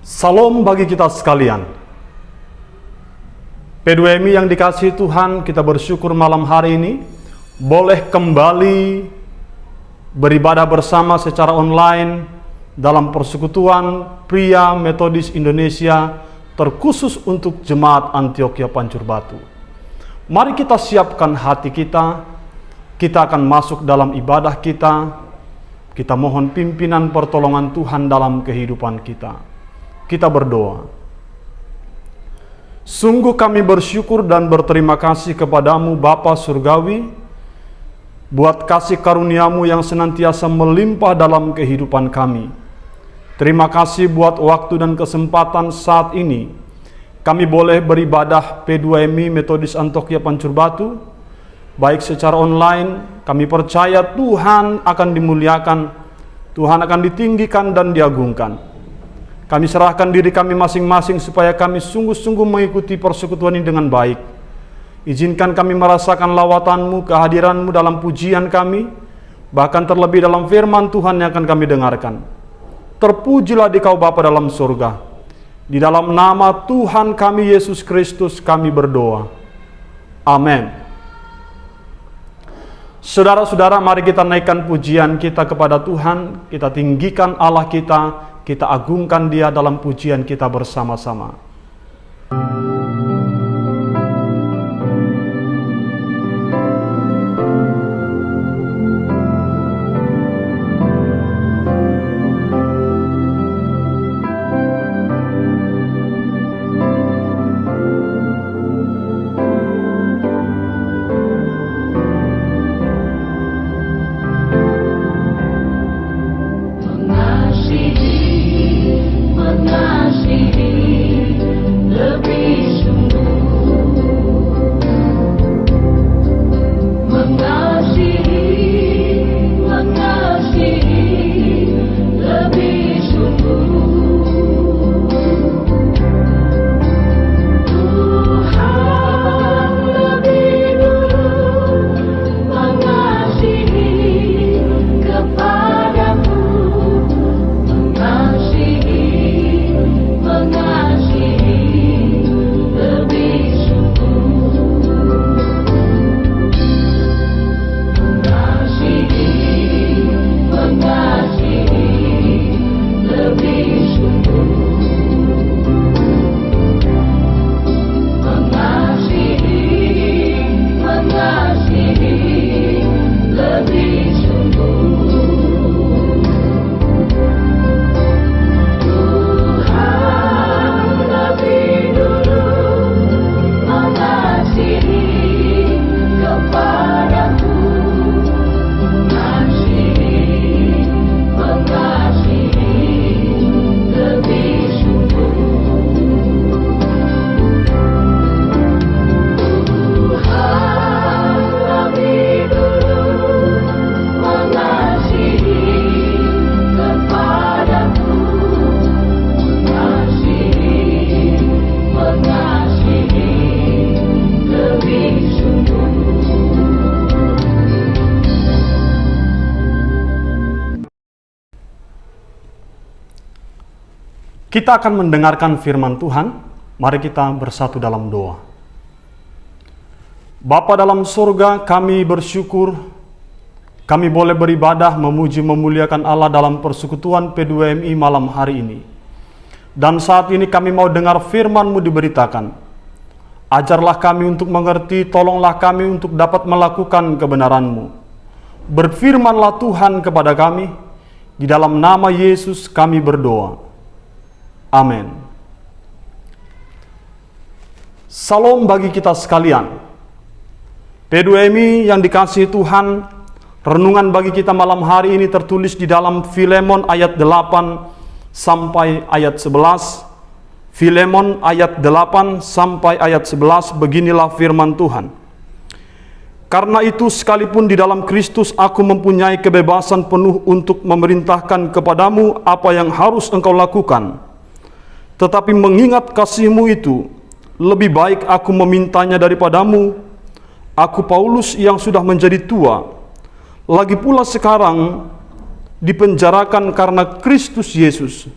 Salam bagi kita sekalian. P2MI yang dikasihi Tuhan, kita bersyukur malam hari ini boleh kembali beribadah bersama secara online dalam persekutuan pria Metodis Indonesia terkhusus untuk Jemaat Antioquia Pancur Batu. Mari kita siapkan hati kita akan masuk dalam ibadah kita. Kita mohon pimpinan pertolongan Tuhan dalam kehidupan kita. Kita berdoa. Sungguh kami bersyukur dan berterima kasih kepadamu Bapa Surgawi, buat kasih karuniamu yang senantiasa melimpah dalam kehidupan kami. Terima kasih buat waktu dan kesempatan saat ini. Kami boleh beribadah P2MI Metodis Antioquia Pancur Batu, baik secara online. Kami percaya Tuhan akan dimuliakan, Tuhan akan ditinggikan dan diagungkan. Kami serahkan diri kami masing-masing supaya kami sungguh-sungguh mengikuti persekutuan ini dengan baik. Izinkan kami merasakan lawatan-Mu, kehadiran-Mu dalam pujian kami, bahkan terlebih dalam firman Tuhan yang akan kami dengarkan. Terpujilah Dikau Bapa dalam surga. Di dalam nama Tuhan kami Yesus Kristus kami berdoa. Amin. Saudara-saudara, mari kita naikkan pujian kita kepada Tuhan, kita tinggikan Allah kita agungkan Dia dalam pujian kita bersama-sama. Kita akan mendengarkan firman Tuhan. Mari kita bersatu dalam doa. Bapa dalam surga, kami bersyukur kami boleh beribadah, memuji, memuliakan Allah dalam persekutuan P2MI malam hari ini. Dan saat ini kami mau dengar firman-Mu diberitakan. Ajarlah kami untuk mengerti, tolonglah kami untuk dapat melakukan kebenaran-Mu. Berfirmanlah Tuhan kepada kami, di dalam nama Yesus kami berdoa. Amin. Salam bagi kita sekalian. P2MI yang dikasihi Tuhan, renungan bagi kita malam hari ini tertulis di dalam Filemon ayat 8 sampai ayat 11. Filemon ayat 8 sampai ayat 11, beginilah firman Tuhan. Karena itu sekalipun di dalam Kristus aku mempunyai kebebasan penuh untuk memerintahkan kepadamu apa yang harus engkau lakukan. Tetapi mengingat kasih-Mu itu, lebih baik aku memintanya daripadamu, aku Paulus yang sudah menjadi tua, lagi pula sekarang dipenjarakan karena Kristus Yesus.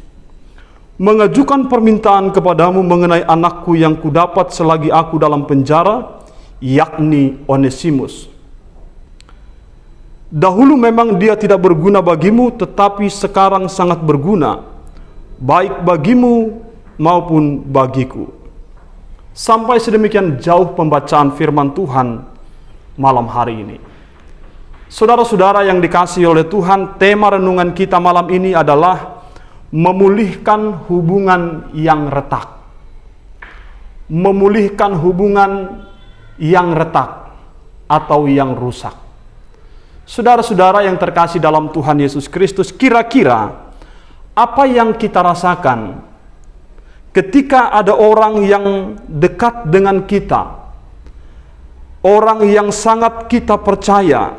mengajukan permintaan kepadamu mengenai anakku yang kudapat selagi aku dalam penjara, yakni Onesimus. Dahulu memang dia tidak berguna bagimu, tetapi sekarang sangat berguna, baik bagimu maupun bagiku. Sampai sedemikian jauh pembacaan firman Tuhan malam hari ini. Saudara-saudara yang dikasihi oleh Tuhan, tema renungan kita malam ini adalah memulihkan hubungan yang retak. Memulihkan hubungan yang retak atau yang rusak. Saudara-saudara yang terkasih dalam Tuhan Yesus Kristus, kira-kira apa yang kita rasakan ketika ada orang yang dekat dengan kita, orang yang sangat kita percaya,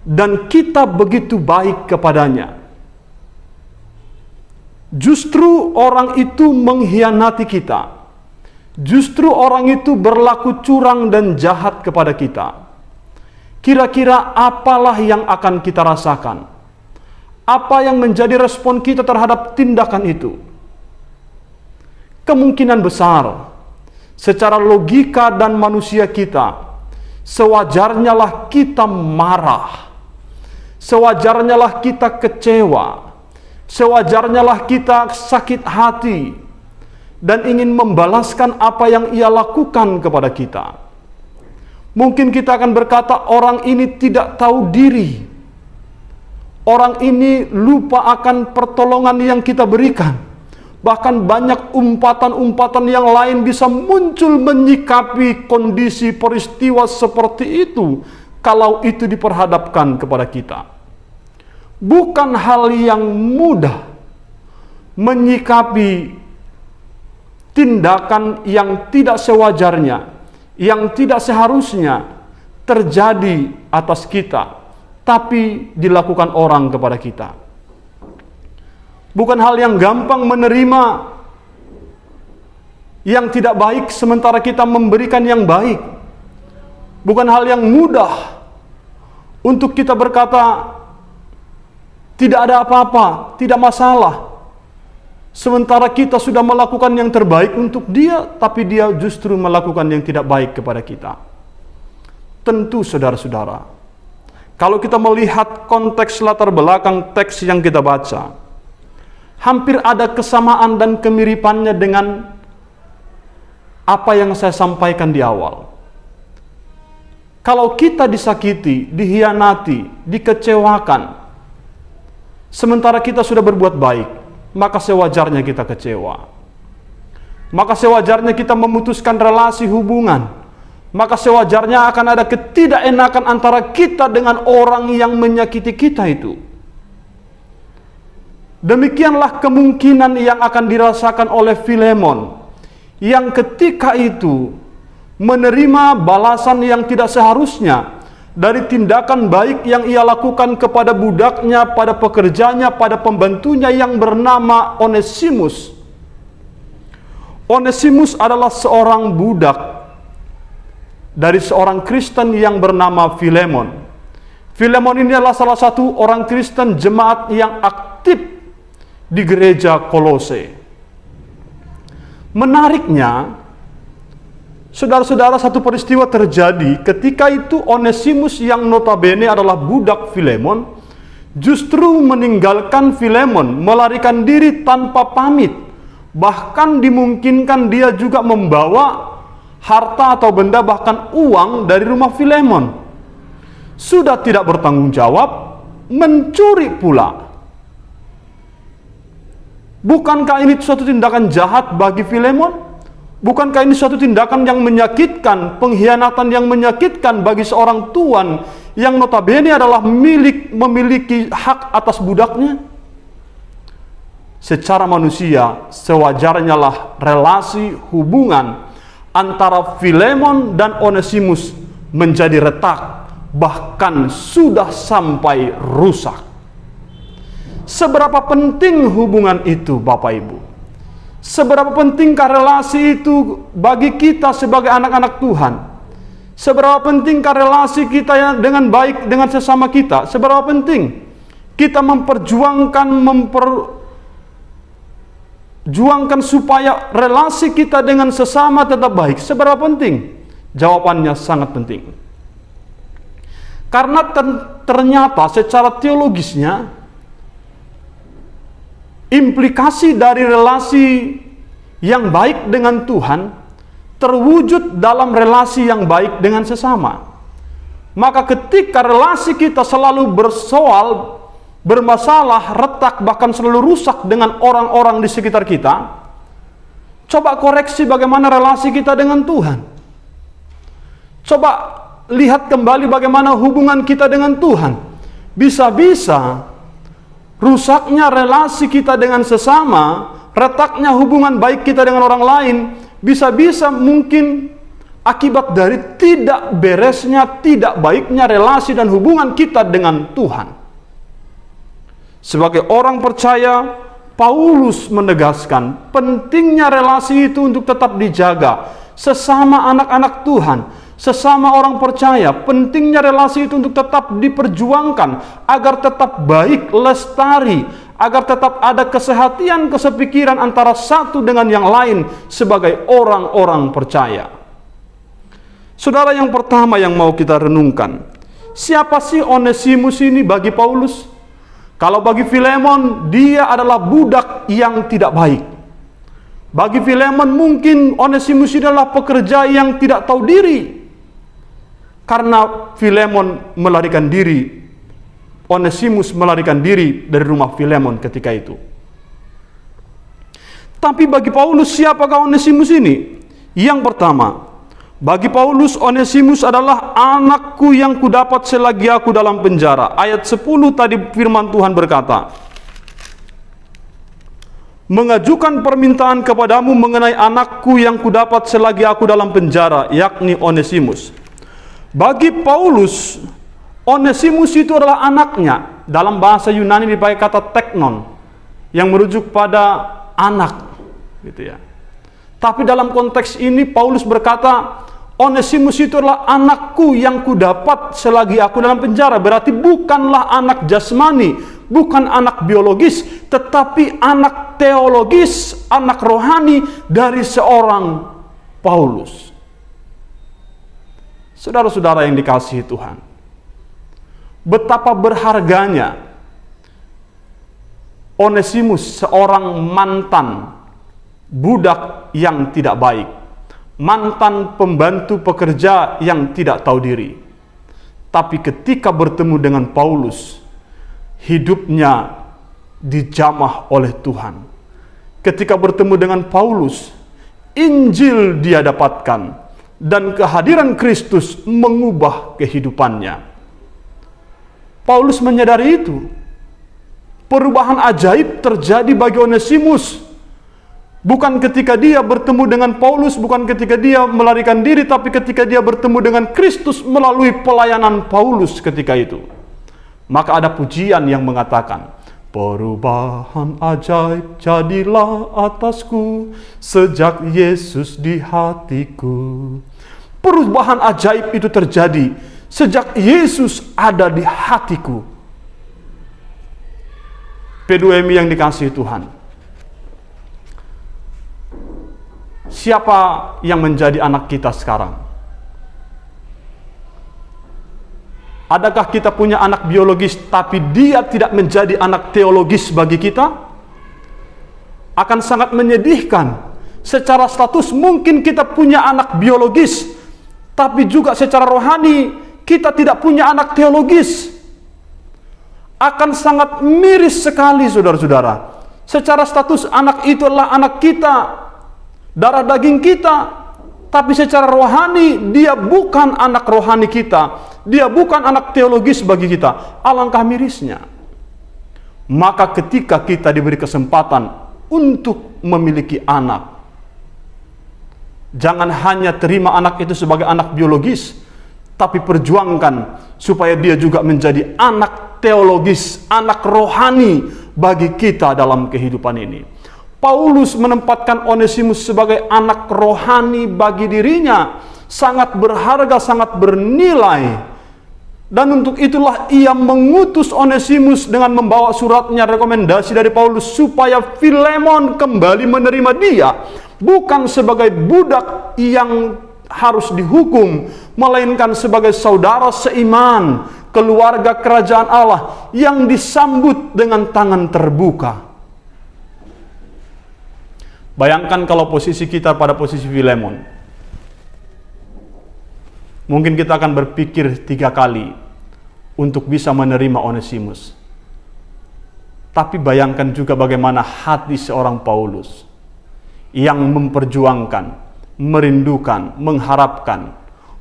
dan kita begitu baik kepadanya, justru orang itu mengkhianati kita, justru orang itu berlaku curang dan jahat kepada kita. Kira-kira apalah yang akan kita rasakan? Apa yang menjadi respon kita terhadap tindakan itu? Kemungkinan besar, secara logika dan manusia kita, sewajarnya lah kita marah, sewajarnya lah kita kecewa, sewajarnya lah kita sakit hati, dan ingin membalaskan apa yang ia lakukan kepada kita. Mungkin kita akan berkata, orang ini tidak tahu diri. Orang ini lupa akan pertolongan yang kita berikan. Bahkan banyak umpatan-umpatan yang lain bisa muncul menyikapi kondisi peristiwa seperti itu kalau itu diperhadapkan kepada kita. Bukan hal yang mudah menyikapi tindakan yang tidak sewajarnya, yang tidak seharusnya terjadi atas kita, tapi dilakukan orang kepada kita. Bukan hal yang gampang menerima yang tidak baik sementara kita memberikan yang baik. Bukan hal yang mudah untuk kita berkata tidak ada apa-apa, tidak masalah, sementara kita sudah melakukan yang terbaik untuk dia, tapi dia justru melakukan yang tidak baik kepada kita. Tentu saudara-saudara, kalau kita melihat konteks latar belakang teks yang kita baca, hampir ada kesamaan dan kemiripannya dengan apa yang saya sampaikan di awal. Kalau kita disakiti, dikhianati, dikecewakan, sementara kita sudah berbuat baik, maka sewajarnya kita kecewa. Maka sewajarnya kita memutuskan relasi hubungan. Maka sewajarnya akan ada ketidakenakan antara kita dengan orang yang menyakiti kita itu. Demikianlah kemungkinan yang akan dirasakan oleh Filemon, yang ketika itu menerima balasan yang tidak seharusnya dari tindakan baik yang ia lakukan kepada budaknya, pada pekerjanya, pada pembantunya yang bernama Onesimus. Onesimus adalah seorang budak dari seorang Kristen yang bernama Filemon. Filemon ini adalah salah satu orang Kristen jemaat yang aktif di gereja Kolose. Menariknya, saudara-saudara, satu peristiwa terjadi ketika itu Onesimus yang notabene adalah budak Filemon justru meninggalkan Filemon, melarikan diri tanpa pamit. Bahkan dimungkinkan dia juga membawa harta atau benda, bahkan uang dari rumah Filemon. Sudah tidak bertanggung jawab, mencuri pula. Bukankah ini suatu tindakan jahat bagi Filemon? Bukankah ini suatu tindakan yang menyakitkan, pengkhianatan yang menyakitkan bagi seorang tuan yang notabene adalah memiliki hak atas budaknya? Secara manusia, sewajarnya lah relasi hubungan antara Filemon dan Onesimus menjadi retak, bahkan sudah sampai rusak. Seberapa penting hubungan itu, Bapak Ibu? Seberapa pentingkah relasi itu bagi kita sebagai anak-anak Tuhan? Seberapa pentingkah relasi kita dengan baik dengan sesama kita? Seberapa penting kita memperjuangkan, juangkan supaya relasi kita dengan sesama tetap baik. Seberapa penting? Jawabannya sangat penting. Karena ternyata secara teologisnya, implikasi dari relasi yang baik dengan Tuhan terwujud dalam relasi yang baik dengan sesama. Maka ketika relasi kita selalu bersoal, bermasalah, retak, bahkan selalu rusak dengan orang-orang di sekitar kita, coba koreksi bagaimana relasi kita dengan Tuhan. Coba lihat kembali bagaimana hubungan kita dengan Tuhan. Bisa-bisa rusaknya relasi kita dengan sesama, retaknya hubungan baik kita dengan orang lain, bisa-bisa mungkin akibat dari tidak beresnya, tidak baiknya relasi dan hubungan kita dengan Tuhan. Sebagai orang percaya, Paulus menegaskan pentingnya relasi itu untuk tetap dijaga. Sesama anak-anak Tuhan, sesama orang percaya, pentingnya relasi itu untuk tetap diperjuangkan agar tetap baik, lestari, agar tetap ada kesehatian, kesepikiran antara satu dengan yang lain sebagai orang-orang percaya. Saudara, yang pertama yang mau kita renungkan, siapa sih Onesimus ini bagi Paulus? Kalau bagi Filemon, dia adalah budak yang tidak baik. Bagi Filemon mungkin Onesimus adalah pekerja yang tidak tahu diri. Karena Filemon melarikan diri, Onesimus melarikan diri dari rumah Filemon ketika itu. Tapi bagi Paulus, siapakah Onesimus ini? Yang pertama, bagi Paulus, Onesimus adalah anakku yang kudapat selagi aku dalam penjara. Ayat 10 tadi firman Tuhan berkata, mengajukan permintaan kepadamu mengenai anakku yang kudapat selagi aku dalam penjara, yakni Onesimus. Bagi Paulus, Onesimus itu adalah anaknya. Dalam bahasa Yunani dipakai kata teknon, yang merujuk pada anak, gitu ya. Tapi dalam konteks ini Paulus berkata, Onesimus itu adalah anakku yang kudapat selagi aku dalam penjara. Berarti bukanlah anak jasmani, bukan anak biologis, tetapi anak teologis, anak rohani dari seorang Paulus. Saudara-saudara yang dikasihi Tuhan, betapa berharganya Onesimus, seorang mantan budak yang tidak baik, mantan pembantu pekerja yang tidak tahu diri. Tapi ketika bertemu dengan Paulus, hidupnya dijamah oleh Tuhan. Ketika bertemu dengan Paulus, Injil dia dapatkan dan kehadiran Kristus mengubah kehidupannya. Paulus menyadari itu. Perubahan ajaib terjadi bagi Onesimus. Bukan ketika dia bertemu dengan Paulus, bukan ketika dia melarikan diri, tapi ketika dia bertemu dengan Kristus melalui pelayanan Paulus ketika itu. Maka ada pujian yang mengatakan, perubahan ajaib jadilah atasku sejak Yesus di hatiku. Perubahan ajaib itu terjadi sejak Yesus ada di hatiku. P2M yang dikasihi Tuhan, siapa yang menjadi anak kita sekarang? Adakah kita punya anak biologis tapi dia tidak menjadi anak teologis bagi kita? Akan sangat menyedihkan. Secara status mungkin kita punya anak biologis, tapi juga secara rohani kita tidak punya anak teologis. Akan sangat miris sekali, saudara-saudara. Secara status anak itu adalah anak kita, darah daging kita, tapi secara rohani dia bukan anak rohani kita, dia bukan anak teologis bagi kita. Alangkah mirisnya. Maka ketika kita diberi kesempatan untuk memiliki anak, jangan hanya terima anak itu sebagai anak biologis, tapi perjuangkan supaya dia juga menjadi anak teologis, anak rohani bagi kita dalam kehidupan ini. Paulus menempatkan Onesimus sebagai anak rohani bagi dirinya, sangat berharga, sangat bernilai. Dan untuk itulah ia mengutus Onesimus dengan membawa suratnya rekomendasi dari Paulus supaya Filemon kembali menerima dia, bukan sebagai budak yang harus dihukum, melainkan sebagai saudara seiman, keluarga kerajaan Allah yang disambut dengan tangan terbuka. Bayangkan kalau posisi kita pada posisi Filemon. Mungkin kita akan berpikir 3 kali untuk bisa menerima Onesimus. Tapi bayangkan juga bagaimana hati seorang Paulus yang memperjuangkan, merindukan, mengharapkan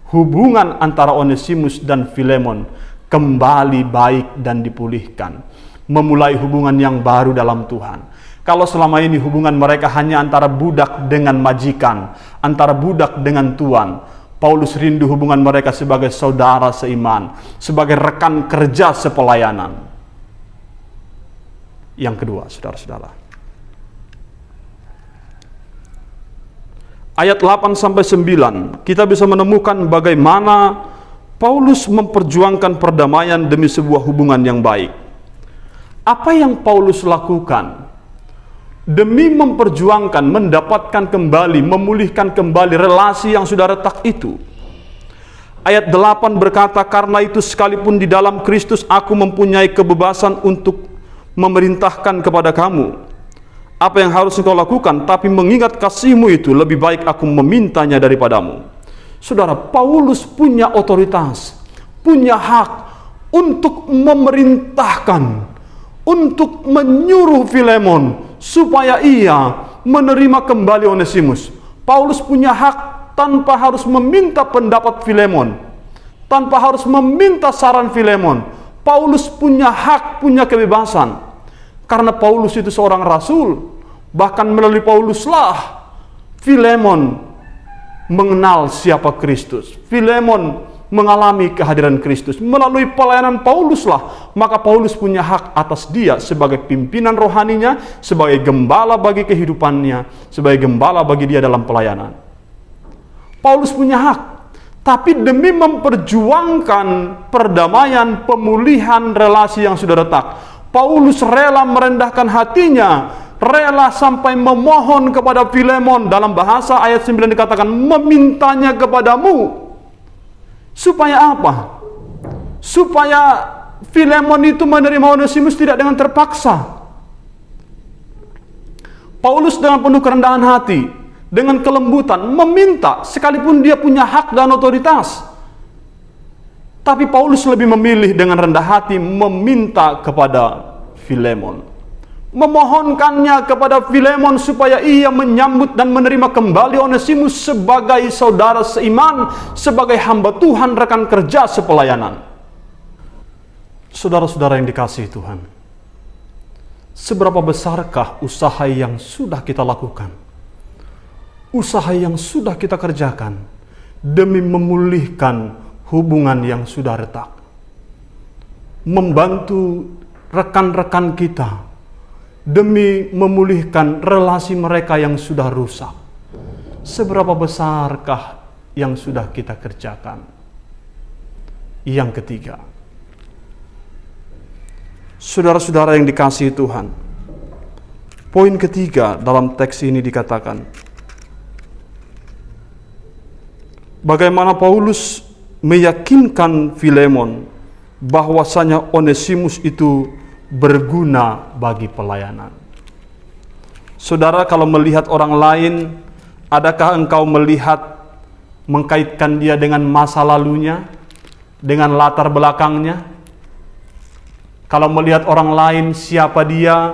hubungan antara Onesimus dan Filemon kembali baik dan dipulihkan, memulai hubungan yang baru dalam Tuhan. Kalau selama ini hubungan mereka hanya antara budak dengan majikan, antara budak dengan tuan, Paulus rindu hubungan mereka sebagai saudara seiman, sebagai rekan kerja sepelayanan. Yang kedua, saudara-saudara, ayat 8-9, kita bisa menemukan bagaimana Paulus memperjuangkan perdamaian demi sebuah hubungan yang baik. Apa yang Paulus lakukan demi memperjuangkan, mendapatkan kembali, memulihkan kembali relasi yang sudah retak itu? Ayat 8 berkata, karena itu sekalipun di dalam Kristus aku mempunyai kebebasan untuk memerintahkan kepada kamu apa yang harus engkau lakukan, tapi mengingat kasihmu itu lebih baik aku memintanya daripadamu. Saudara, Paulus punya otoritas, punya hak untuk memerintahkan, untuk menyuruh Filemon supaya ia menerima kembali Onesimus. Paulus punya hak tanpa harus meminta pendapat Filemon, tanpa harus meminta saran Filemon. Paulus punya hak, punya kebebasan. Karena Paulus itu seorang rasul. Bahkan melalui Pauluslah Filemon mengenal siapa Kristus. Filemon mengalami kehadiran Kristus. Melalui pelayanan Pauluslah, maka Paulus punya hak atas dia sebagai pimpinan rohaninya, sebagai gembala bagi kehidupannya, sebagai gembala bagi dia dalam pelayanan. Paulus punya hak. Tapi demi memperjuangkan perdamaian, pemulihan relasi yang sudah retak, Paulus rela merendahkan hatinya, rela sampai memohon kepada Filemon. Dalam bahasa ayat 9 dikatakan memintanya kepadamu. Supaya apa? Supaya Filemon itu menerima Onesimus tidak dengan terpaksa. Paulus dengan penuh kerendahan hati, dengan kelembutan meminta, sekalipun dia punya hak dan otoritas. Tapi Paulus lebih memilih dengan rendah hati meminta kepada Filemon, memohonkannya kepada Filemon supaya ia menyambut dan menerima kembali Onesimus sebagai saudara seiman, sebagai hamba Tuhan, rekan kerja sepelayanan. Saudara-saudara yang dikasihi Tuhan, seberapa besarkah usaha yang sudah kita lakukan, usaha yang sudah kita kerjakan demi memulihkan hubungan yang sudah retak, membantu rekan-rekan kita demi memulihkan relasi mereka yang sudah rusak. Seberapa besarkah yang sudah kita kerjakan? Yang ketiga, saudara-saudara yang dikasihi Tuhan, poin ketiga dalam teks ini dikatakan bagaimana Paulus meyakinkan Filemon bahwasanya Onesimus itu berguna bagi pelayanan. Saudara, kalau melihat orang lain, adakah engkau melihat mengkaitkan dia dengan masa lalunya, dengan latar belakangnya? Kalau melihat orang lain, siapa dia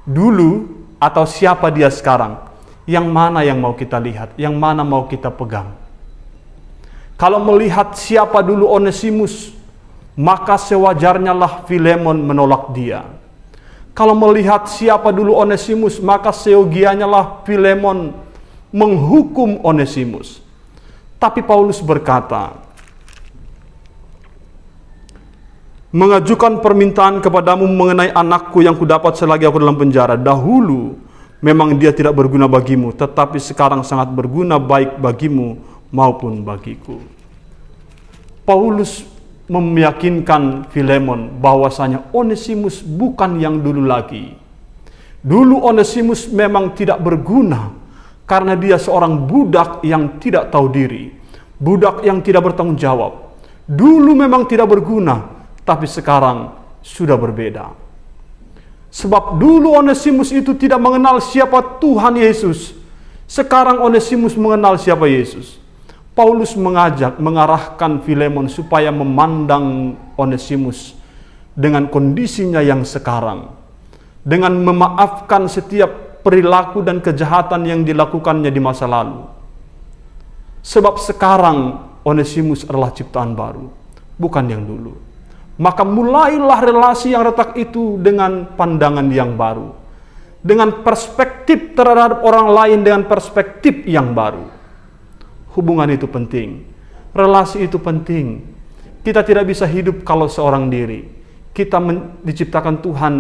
dulu atau siapa dia sekarang? Yang mana yang mau kita lihat? Yang mana mau kita pegang? Kalau melihat siapa dulu Onesimus, maka sewajarnya lah Filemon menolak dia. Kalau melihat siapa dulu Onesimus, maka seyogianya lah Filemon menghukum Onesimus. Tapi Paulus berkata, mengajukan permintaan kepadamu mengenai anakku yang kudapat selagi aku dalam penjara. Dahulu memang dia tidak berguna bagimu, tetapi sekarang sangat berguna baik bagimu maupun bagiku. Paulus meyakinkan Filemon bahwasanya Onesimus bukan yang dulu lagi. Dulu Onesimus memang tidak berguna karena dia seorang budak yang tidak tahu diri, budak yang tidak bertanggung jawab. Dulu memang tidak berguna, tapi sekarang sudah berbeda. Sebab dulu Onesimus itu tidak mengenal siapa Tuhan Yesus. Sekarang Onesimus mengenal siapa Yesus. Paulus mengarahkan Filemon supaya memandang Onesimus dengan kondisinya yang sekarang, dengan memaafkan setiap perilaku dan kejahatan yang dilakukannya di masa lalu. Sebab sekarang Onesimus adalah ciptaan baru, bukan yang dulu. Maka mulailah relasi yang retak itu dengan pandangan yang baru, dengan perspektif terhadap orang lain, dengan perspektif yang baru. Hubungan itu penting, relasi itu penting. Kita tidak bisa hidup kalau seorang diri. Kita diciptakan Tuhan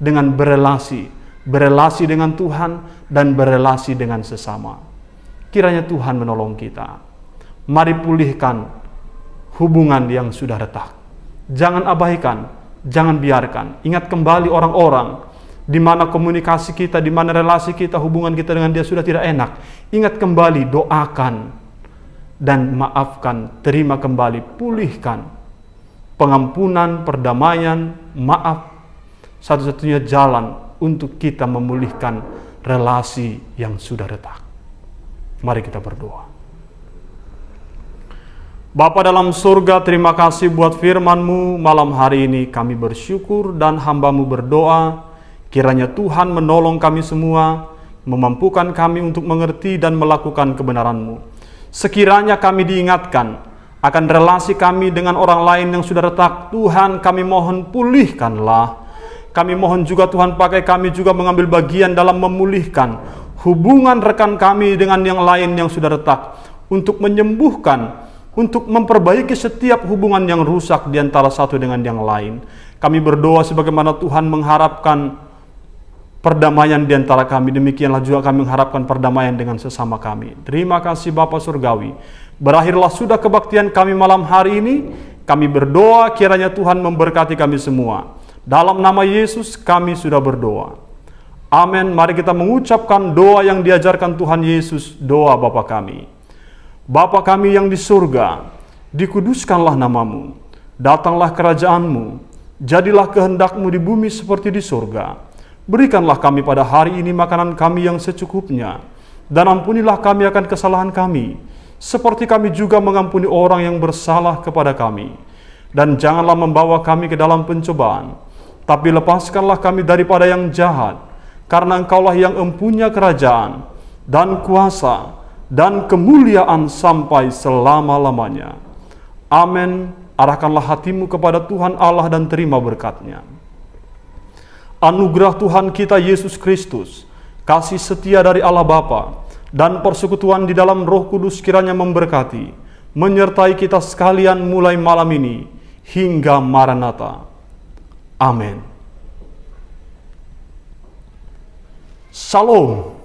dengan berelasi dengan Tuhan dan berelasi dengan sesama. Kiranya Tuhan menolong kita. Mari pulihkan hubungan yang sudah retak. Jangan abaikan, jangan biarkan. Ingat kembali orang-orang di mana komunikasi kita, di mana relasi kita, hubungan kita dengan dia sudah tidak enak. Ingat kembali, doakan dan maafkan, terima kembali, pulihkan. Pengampunan, perdamaian, maaf, satu-satunya jalan untuk kita memulihkan relasi yang sudah retak. Mari kita berdoa. Bapa dalam surga, terima kasih buat firman-Mu malam hari ini. Kami bersyukur dan hamba-Mu berdoa, kiranya Tuhan menolong kami semua, memampukan kami untuk mengerti dan melakukan kebenaran-Mu. Sekiranya kami diingatkan akan relasi kami dengan orang lain yang sudah retak, Tuhan kami mohon pulihkanlah. Kami mohon juga Tuhan pakai kami juga mengambil bagian dalam memulihkan hubungan rekan kami dengan yang lain yang sudah retak, untuk menyembuhkan, untuk memperbaiki setiap hubungan yang rusak di antara satu dengan yang lain. Kami berdoa sebagaimana Tuhan mengharapkan perdamaian di antara kami, demikianlah juga kami mengharapkan perdamaian dengan sesama kami. Terima kasih Bapa Surgawi. Berakhirlah sudah kebaktian kami malam hari ini. Kami berdoa kiranya Tuhan memberkati kami semua. Dalam nama Yesus kami sudah berdoa. Amin. Mari kita mengucapkan doa yang diajarkan Tuhan Yesus, doa Bapa kami. Bapa kami yang di surga, dikuduskanlah namamu. Datanglah kerajaan-Mu. Jadilah kehendak-Mu di bumi seperti di surga. Berikanlah kami pada hari ini makanan kami yang secukupnya, dan ampunilah kami akan kesalahan kami, seperti kami juga mengampuni orang yang bersalah kepada kami. Dan janganlah membawa kami ke dalam pencobaan, tapi lepaskanlah kami daripada yang jahat, karena Engkaulah yang empunya kerajaan, dan kuasa, dan kemuliaan sampai selama-lamanya. Amin. Arahkanlah hatimu kepada Tuhan Allah dan terima berkat-Nya. Anugerah Tuhan kita Yesus Kristus, kasih setia dari Allah Bapa, dan persekutuan di dalam Roh Kudus kiranya memberkati, menyertai kita sekalian mulai malam ini hingga Maranatha. Amin. Shalom.